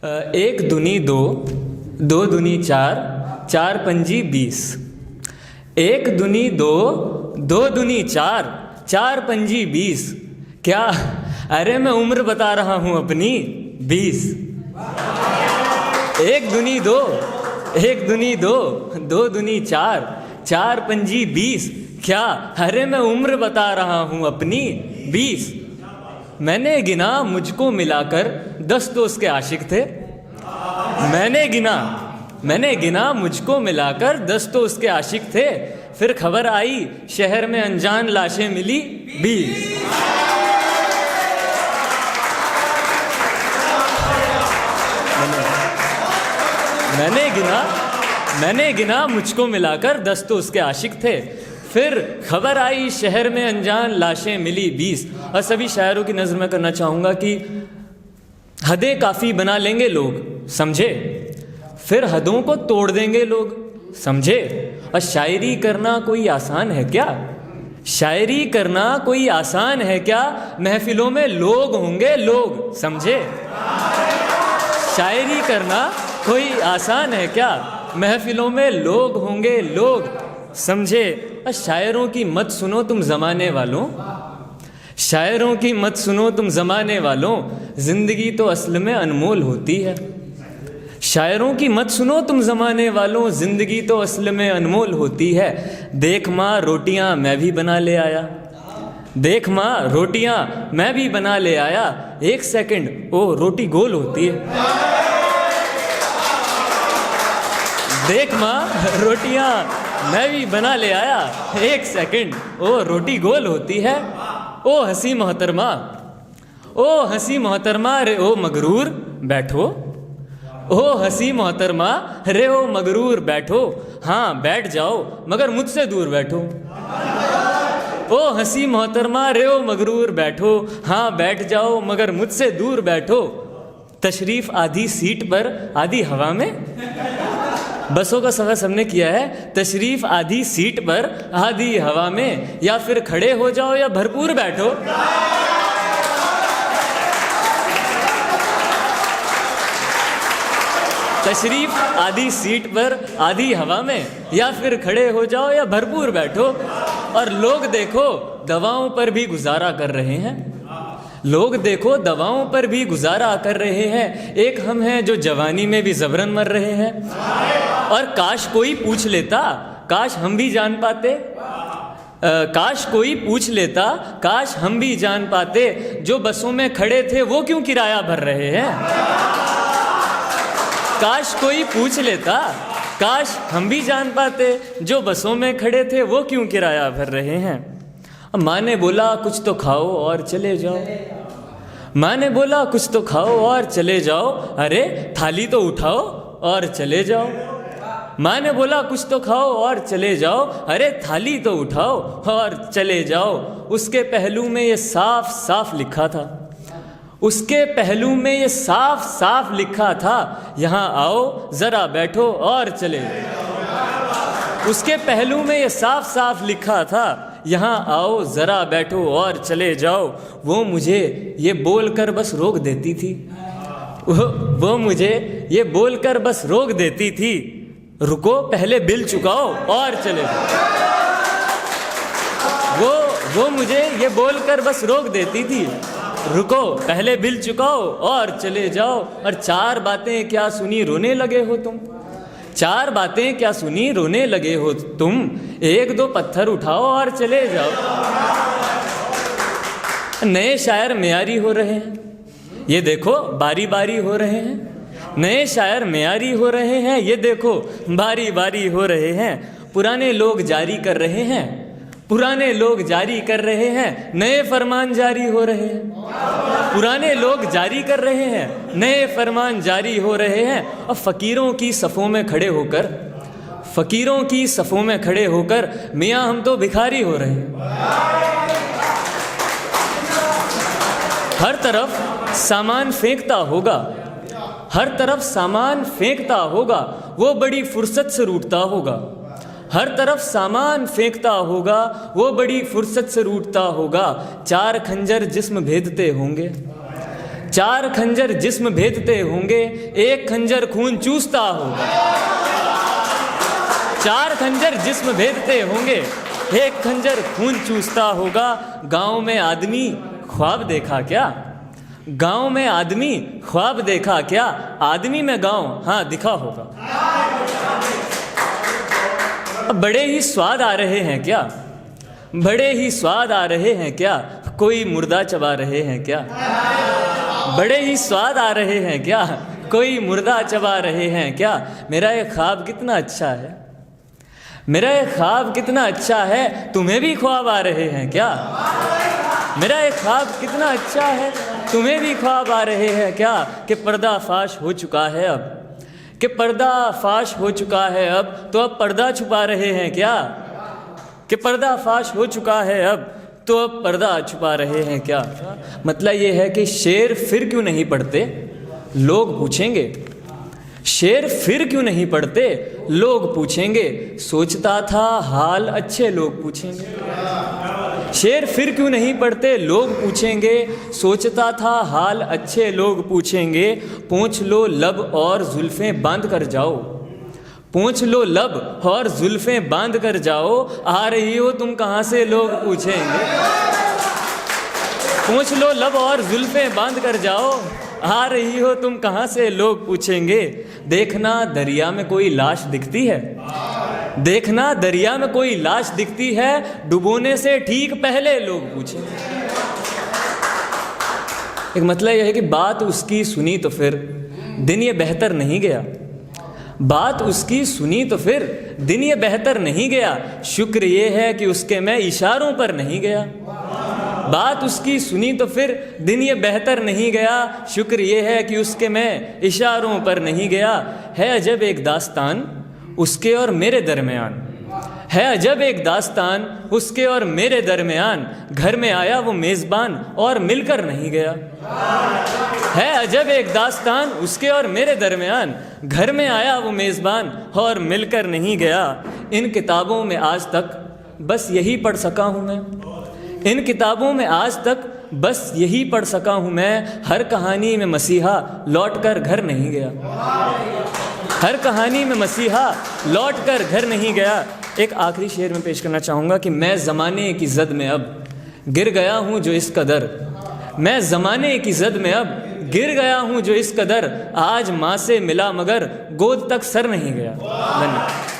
एक दूनी दो, दो दूनी चार, चार पंजी 20। एक दूनी दो, दो दूनी चार, चार पंजी 20। क्या? अरे मैं उम्र बता रहा हूँ अपनी 20। एक दूनी दो, एक दूनी दो, दो दूनी चार, चार पंजी 20। क्या? अरे मैं उम्र बता रहा हूँ अपनी 20। मैंने गिना मुझको मिलाकर 10 तो उसके आशिक थे। मैंने गिना मुझको मिलाकर 10 तो उसके आशिक थे। फिर खबर आई शहर में अनजान लाशें मिली 20। मैंने गिना मुझको मिलाकर 10 तो उसके आशिक थे। फिर खबर आई शहर में अनजान लाशें मिली 20। और सभी शायरों की नज़र में करना चाहूँगा कि हदें काफ़ी बना लेंगे लोग, समझे, फिर हदों को तोड़ देंगे लोग, समझे। और शायरी करना कोई आसान है क्या? शायरी करना कोई आसान है क्या? महफिलों में लोग होंगे लोग, समझे। शायरी करना कोई आसान है क्या? महफिलों में लोग होंगे लोग, समझे। और शायरों की मत सुनो तुम ज़माने वालों, शायरों की मत सुनो तुम ज़माने वालों, ज़िंदगी तो असल में अनमोल होती है। शायरों की मत सुनो तुम ज़माने वालों, ज़िंदगी तो असल में अनमोल होती है। देख माँ रोटियाँ मैं भी बना ले आया, देख माँ रोटियाँ मैं भी बना ले आया। एक सेकंड, ओ रोटी गोल होती है। देख माँ रोटियाँ मैं भी बना ले आया। एक सेकंड, ओ रोटी गोल होती है। ओ हंसी मोहतरमा, ओ हंसी मोहतरमा रे ओ मगरूर बैठो। ओ हंसी मोहतरमा रे ओ मगरूर बैठो। हाँ बैठ जाओ मगर मुझसे दूर बैठो। ओ हंसी मोहतरमा रे ओ मगरूर बैठो। हाँ बैठ जाओ मगर मुझसे दूर बैठो। तशरीफ आधी सीट पर आधी हवा में। बसों का सफ़र सबने किया है। तशरीफ आधी सीट पर आधी हवा में, या फिर खड़े हो जाओ या भरपूर बैठो। तशरीफ आधी सीट पर आधी हवा में, या फिर खड़े हो जाओ या भरपूर बैठो। और लोग देखो दवाओं पर भी गुजारा कर रहे हैं, लोग देखो दवाओं पर भी गुजारा कर रहे हैं। एक हम हैं जो जवानी में भी ज़बरन मर रहे हैं। और काश कोई पूछ लेता, काश हम भी जान पाते, काश कोई पूछ लेता, काश हम भी जान पाते, जो बसों में खड़े थे वो क्यों किराया भर रहे हैं। काश कोई पूछ लेता, काश हम भी जान पाते, जो बसों में खड़े थे वो क्यों किराया भर रहे हैं। माँ ने बोला कुछ तो खाओ और चले जाओ, माँ ने बोला कुछ तो खाओ और चले जाओ। अरे थाली तो उठाओ और चले जाओ। माँ ने बोला कुछ तो खाओ और चले जाओ। अरे थाली तो उठाओ और चले जाओ। उसके पहलू में ये साफ साफ लिखा था, उसके पहलू में ये साफ साफ लिखा था, यहाँ आओ ज़रा बैठो और चले जाओ। उसके पहलू में ये साफ साफ लिखा था, यहाँ आओ ज़रा बैठो और चले जाओ। वो मुझे ये बोलकर बस रोक देती थी, वो मुझे ये बोलकर बस रोक देती थी, रुको पहले बिल चुकाओ और चले जाओ। वो मुझे ये बोलकर बस रोक देती थी, रुको पहले बिल चुकाओ और चले जाओ। और चार बातें क्या सुनी रोने लगे हो तुम, चार बातें क्या सुनी रोने लगे हो तुम, एक दो पत्थर उठाओ और चले जाओ। नए शायर मेयारी हो रहे हैं, ये देखो बारी बारी हो रहे हैं। नए शायर मेयारी हो रहे हैं, ये देखो बारी बारी हो रहे हैं। पुराने लोग जारी कर रहे हैं, पुराने लोग जारी कर रहे हैं, नए फरमान जारी हो रहे हैं। पुराने लोग जारी कर रहे हैं, नए फरमान जारी हो रहे हैं। और फ़कीरों की सफ़ों में खड़े होकर, फ़कीरों की सफ़ों में खड़े होकर, मियाँ हम तो भिखारी हो रहे हैं। हर तरफ सामान फेंकता होगा, हर तरफ सामान फेंकता होगा, वो बड़ी फुर्सत से रूठता होगा। हर तरफ सामान फेंकता होगा, वो बड़ी फुर्सत से रूठता होगा। चार खंजर जिस्म भेदते होंगे, 4 खंजर जिस्म भेदते होंगे, एक खंजर खून चूसता होगा। 4 खंजर जिस्म भेदते होंगे, एक खंजर खून चूसता होगा। गांव में आदमी ख्वाब देखा क्या? गांव में आदमी ख्वाब देखा क्या? आदमी में गांव हाँ दिखा होगा। बड़े ही स्वाद आ रहे हैं क्या? बड़े ही स्वाद आ रहे हैं क्या? कोई मुर्दा चबा रहे हैं क्या? बड़े ही स्वाद आ रहे हैं क्या? कोई मुर्दा चबा रहे हैं क्या? मेरा ये ख्वाब कितना अच्छा है, मेरा ये ख्वाब कितना अच्छा है, तुम्हें भी ख्वाब आ रहे हैं क्या? मेरा ये ख्वाब कितना अच्छा है, तुम्हें भी ख्वाब आ रहे हैं क्या? कि पर्दा फाश हो चुका है अब, कि पर्दा फाश हो चुका है अब, तो अब पर्दा छुपा रहे हैं क्या? कि पर्दा फाश हो चुका है अब, तो अब पर्दा छुपा रहे हैं क्या? मतलब ये है कि शेर फिर क्यों नहीं पढ़ते, लोग पूछेंगे। शेर फिर क्यों नहीं पढ़ते, लोग पूछेंगे। सोचता था हाल अच्छे लोग पूछेंगे। शेर फिर क्यों नहीं पढ़ते, लोग पूछेंगे। सोचता था हाल अच्छे लोग पूछेंगे। पूछ लो लब और जुल्फें बांध कर जाओ, पूछ लो लब और जुल्फें बांध कर जाओ। आ रही हो तुम कहाँ से, लोग पूछेंगे। पूछ लो लब और जुल्फें बांध कर जाओ, आ रही हो तुम कहाँ से, लोग पूछेंगे। देखना दरिया में कोई लाश दिखती है, देखना दरिया में कोई लाश दिखती है, डुबोने से ठीक पहले लोग पूछेंगे। एक मतलब यह है कि बात उसकी सुनी तो फिर दिन ये बेहतर नहीं गया, बात उसकी सुनी तो फिर दिन ये बेहतर नहीं गया। शुक्र ये है कि उसके मैं इशारों पर नहीं गया। बात उसकी सुनी तो फिर दिन ये बेहतर नहीं गया। शुक्र ये है कि उसके मैं इशारों पर नहीं गया। है अजब एक दास्तान उसके और मेरे दरमियान, है अजब एक दास्तान उसके और मेरे दरमियान। घर में आया वो मेज़बान और मिलकर नहीं गया। है अजब एक दास्तान उसके और मेरे दरमियान, घर में आया वो मेज़बान और मिलकर नहीं गया। इन किताबों में आज तक बस यही पढ़ सका हूँ मैं, इन किताबों में आज तक बस यही पढ़ सका हूँ मैं। हर कहानी में मसीहा लौट कर घर नहीं गया, हर कहानी में मसीहा लौट कर घर नहीं गया। एक आखिरी शेर में पेश करना चाहूँगा कि मैं ज़माने की ज़द में अब गिर गया हूँ जो इस कदर, मैं ज़माने की ज़द में अब गिर गया हूँ जो इस कदर। आज माँ से मिला मगर गोद तक सर नहीं गया। धन्यवाद।